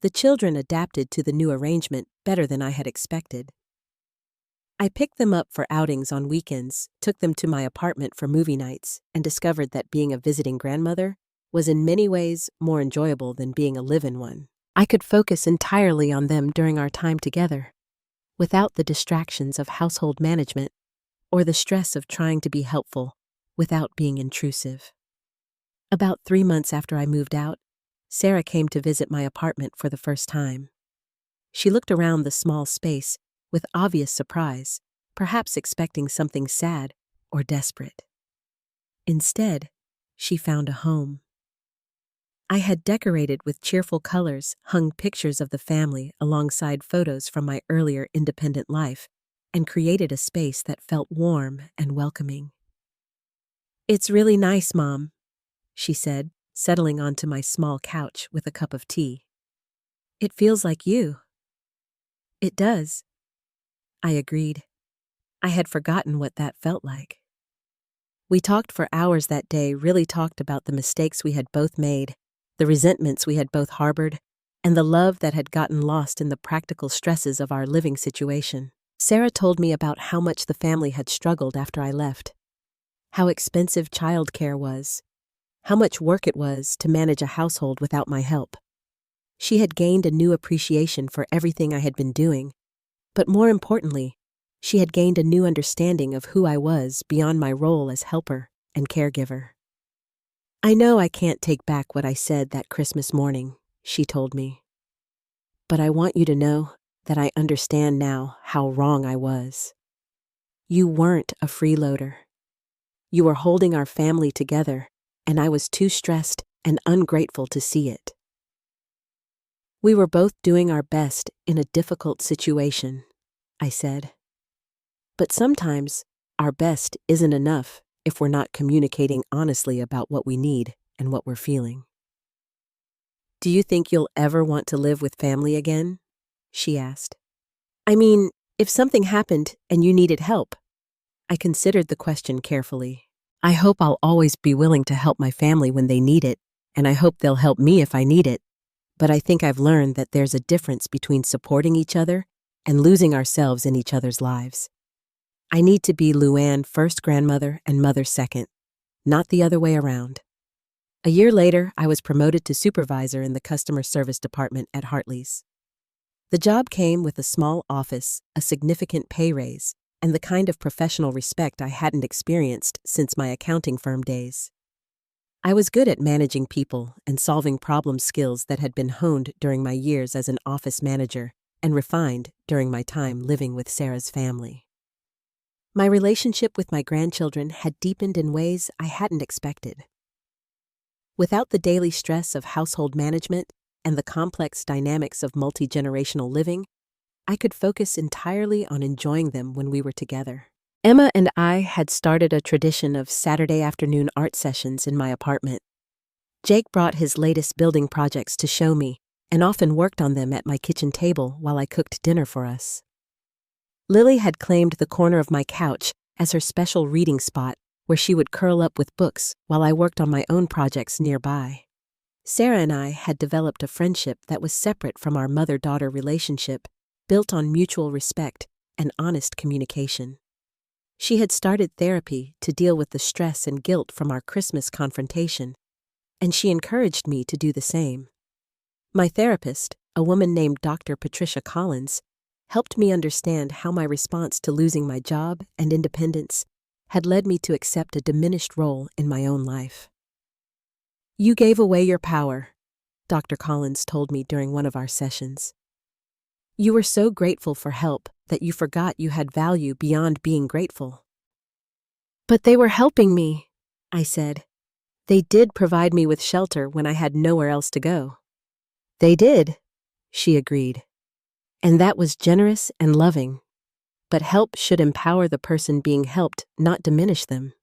The children adapted to the new arrangement better than I had expected. I picked them up for outings on weekends, took them to my apartment for movie nights, and discovered that being a visiting grandmother was in many ways more enjoyable than being a live-in one. I could focus entirely on them during our time together, without the distractions of household management or the stress of trying to be helpful without being intrusive. About 3 months after I moved out, Sarah came to visit my apartment for the first time. She looked around the small space with obvious surprise, perhaps expecting something sad or desperate. Instead, she found a home. I had decorated with cheerful colors, hung pictures of the family alongside photos from my earlier independent life, and created a space that felt warm and welcoming. "It's really nice, Mom," she said, settling onto my small couch with a cup of tea. "It feels like you." "It does," I agreed. I had forgotten what that felt like. We talked for hours that day, really talked about the mistakes we had both made, the resentments we had both harbored, and the love that had gotten lost in the practical stresses of our living situation. Sarah told me about how much the family had struggled after I left, how expensive childcare was, how much work it was to manage a household without my help. She had gained a new appreciation for everything I had been doing, but more importantly, she had gained a new understanding of who I was beyond my role as helper and caregiver. "I know I can't take back what I said that Christmas morning," she told me. "But I want you to know that I understand now how wrong I was. You weren't a freeloader. You were holding our family together, and I was too stressed and ungrateful to see it. We were both doing our best in a difficult situation," I said. "But sometimes our best isn't enough if we're not communicating honestly about what we need and what we're feeling." "Do you think you'll ever want to live with family again?" she asked. "I mean, if something happened and you needed help." I considered the question carefully. "I hope I'll always be willing to help my family when they need it, and I hope they'll help me if I need it. But I think I've learned that there's a difference between supporting each other and losing ourselves in each other's lives. I need to be Luann first grandmother and mother second, not the other way around." A year later, I was promoted to supervisor in the customer service department at Hartley's. The job came with a small office, a significant pay raise, and the kind of professional respect I hadn't experienced since my accounting firm days. I was good at managing people and solving problem skills that had been honed during my years as an office manager and refined during my time living with Sarah's family. My relationship with my grandchildren had deepened in ways I hadn't expected. Without the daily stress of household management and the complex dynamics of multi-generational living, I could focus entirely on enjoying them when we were together. Emma and I had started a tradition of Saturday afternoon art sessions in my apartment. Jake brought his latest building projects to show me and often worked on them at my kitchen table while I cooked dinner for us. Lily had claimed the corner of my couch as her special reading spot where she would curl up with books while I worked on my own projects nearby. Sarah and I had developed a friendship that was separate from our mother-daughter relationship, built on mutual respect and honest communication. She had started therapy to deal with the stress and guilt from our Christmas confrontation, and she encouraged me to do the same. My therapist, a woman named Dr. Patricia Collins, helped me understand how my response to losing my job and independence had led me to accept a diminished role in my own life. "You gave away your power," Dr. Collins told me during one of our sessions. "You were so grateful for help that you forgot you had value beyond being grateful." "But they were helping me," I said. "They did provide me with shelter when I had nowhere else to go." "They did," she agreed. "And that was generous and loving. But help should empower the person being helped, not diminish them.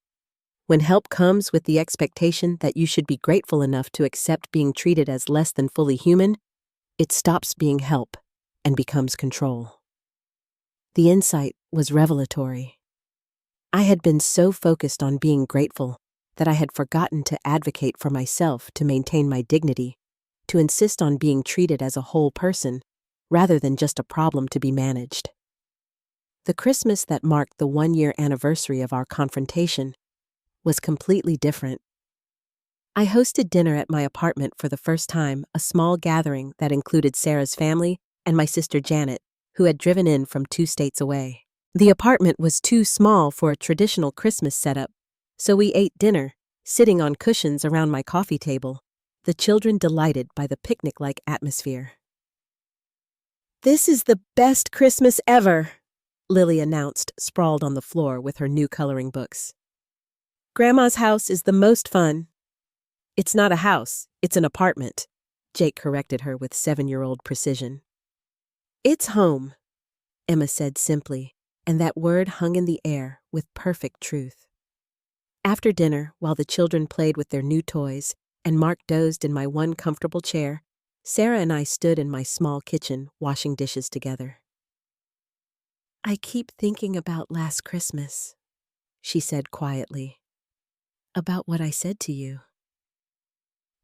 When help comes with the expectation that you should be grateful enough to accept being treated as less than fully human, it stops being help and becomes control." The insight was revelatory. I had been so focused on being grateful that I had forgotten to advocate for myself to maintain my dignity, to insist on being treated as a whole person, rather than just a problem to be managed. the Christmas that marked the one-year anniversary of our confrontation was completely different. I hosted dinner at my apartment for the first time, a small gathering that included Sarah's family and my sister Janet, who had driven in from 2 states away. The apartment was too small for a traditional Christmas setup, so we ate dinner, sitting on cushions around my coffee table, the children delighted by the picnic-like atmosphere. "This is the best Christmas ever," Lily announced, sprawled on the floor with her new coloring books. "Grandma's house is the most fun." "It's not a house, it's an apartment," Jake corrected her with 7-year-old precision. "It's home," Emma said simply, and that word hung in the air with perfect truth. After dinner, while the children played with their new toys and Mark dozed in my one comfortable chair, Sarah and I stood in my small kitchen washing dishes together. "I keep thinking about last Christmas," she said quietly. "About what I said to you."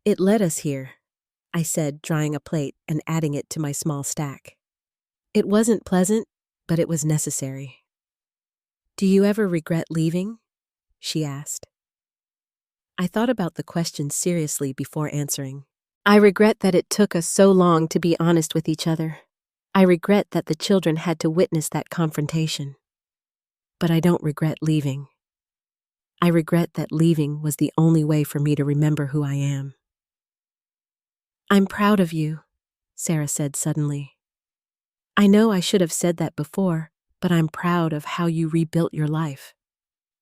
"It led us here," I said, drying a plate and adding it to my small stack. "It wasn't pleasant, but it was necessary." "Do you ever regret leaving?" she asked. I thought about the question seriously before answering. I regret that it took us so long to be honest with each other. I regret that the children had to witness that confrontation. But I don't regret leaving. I regret that leaving was the only way for me to remember who I am. "I'm proud of you," Sarah said suddenly. "I know I should have said that before, but I'm proud of how you rebuilt your life.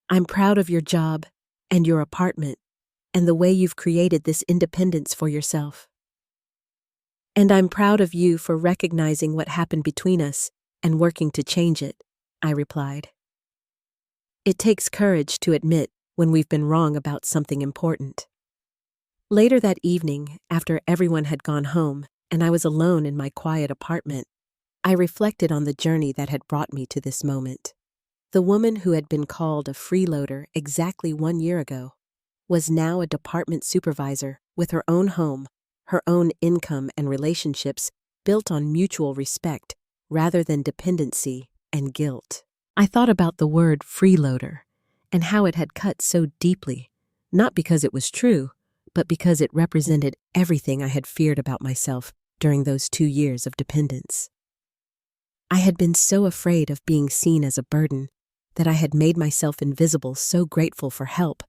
I'm proud of your job and your apartment and the way you've created this independence for yourself. And I'm proud of you for recognizing what happened between us and working to change it," I replied. "It takes courage to admit when we've been wrong about something important." Later that evening, after everyone had gone home and I was alone in my quiet apartment, I reflected on the journey that had brought me to this moment. The woman who had been called a freeloader exactly 1 year ago was now a department supervisor with her own home, her own income and relationships built on mutual respect rather than dependency and guilt. I thought about the word freeloader and how it had cut so deeply, not because it was true, but because it represented everything I had feared about myself during those 2 years of dependence. I had been so afraid of being seen as a burden that I had made myself invisible, so grateful for help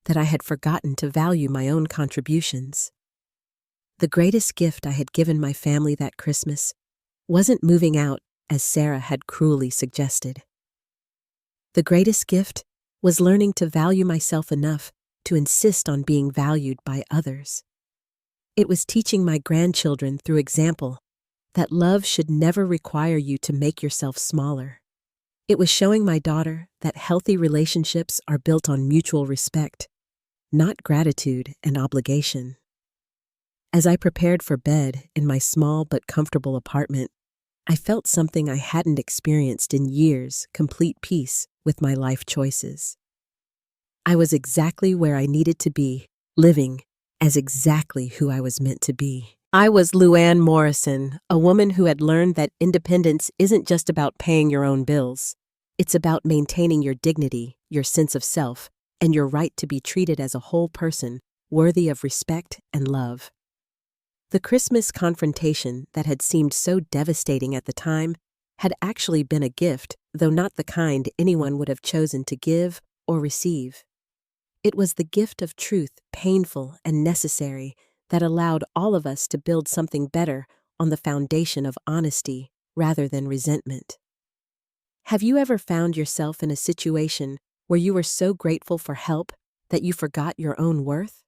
that I had forgotten to value my own contributions. The greatest gift I had given my family that Christmas wasn't moving out, as Sarah had cruelly suggested. The greatest gift was learning to value myself enough to insist on being valued by others. It was teaching my grandchildren through example that love should never require you to make yourself smaller. It was showing my daughter that healthy relationships are built on mutual respect, not gratitude and obligation. As I prepared for bed in my small but comfortable apartment, I felt something I hadn't experienced in years: complete peace with my life choices. I was exactly where I needed to be, living as exactly who I was meant to be. I was Luann Morrison, a woman who had learned that independence isn't just about paying your own bills. It's about maintaining your dignity, your sense of self, and your right to be treated as a whole person, worthy of respect and love. The Christmas confrontation that had seemed so devastating at the time had actually been a gift, though not the kind anyone would have chosen to give or receive. It was the gift of truth, painful and necessary, that allowed all of us to build something better on the foundation of honesty rather than resentment. Have you ever found yourself in a situation where you were so grateful for help that you forgot your own worth?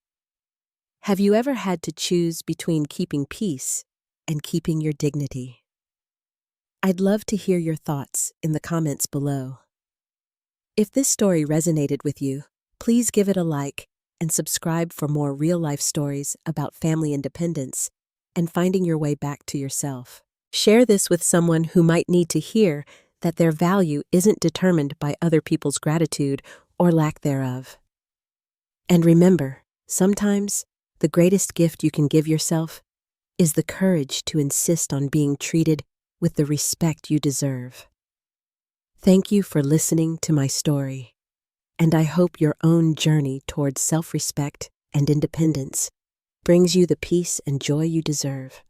Have you ever had to choose between keeping peace and keeping your dignity? I'd love to hear your thoughts in the comments below. If this story resonated with you, please give it a like and subscribe for more real-life stories about family independence and finding your way back to yourself. Share this with someone who might need to hear that their value isn't determined by other people's gratitude or lack thereof. And remember, sometimes the greatest gift you can give yourself is the courage to insist on being treated with the respect you deserve. Thank you for listening to my story, and I hope your own journey towards self-respect and independence brings you the peace and joy you deserve.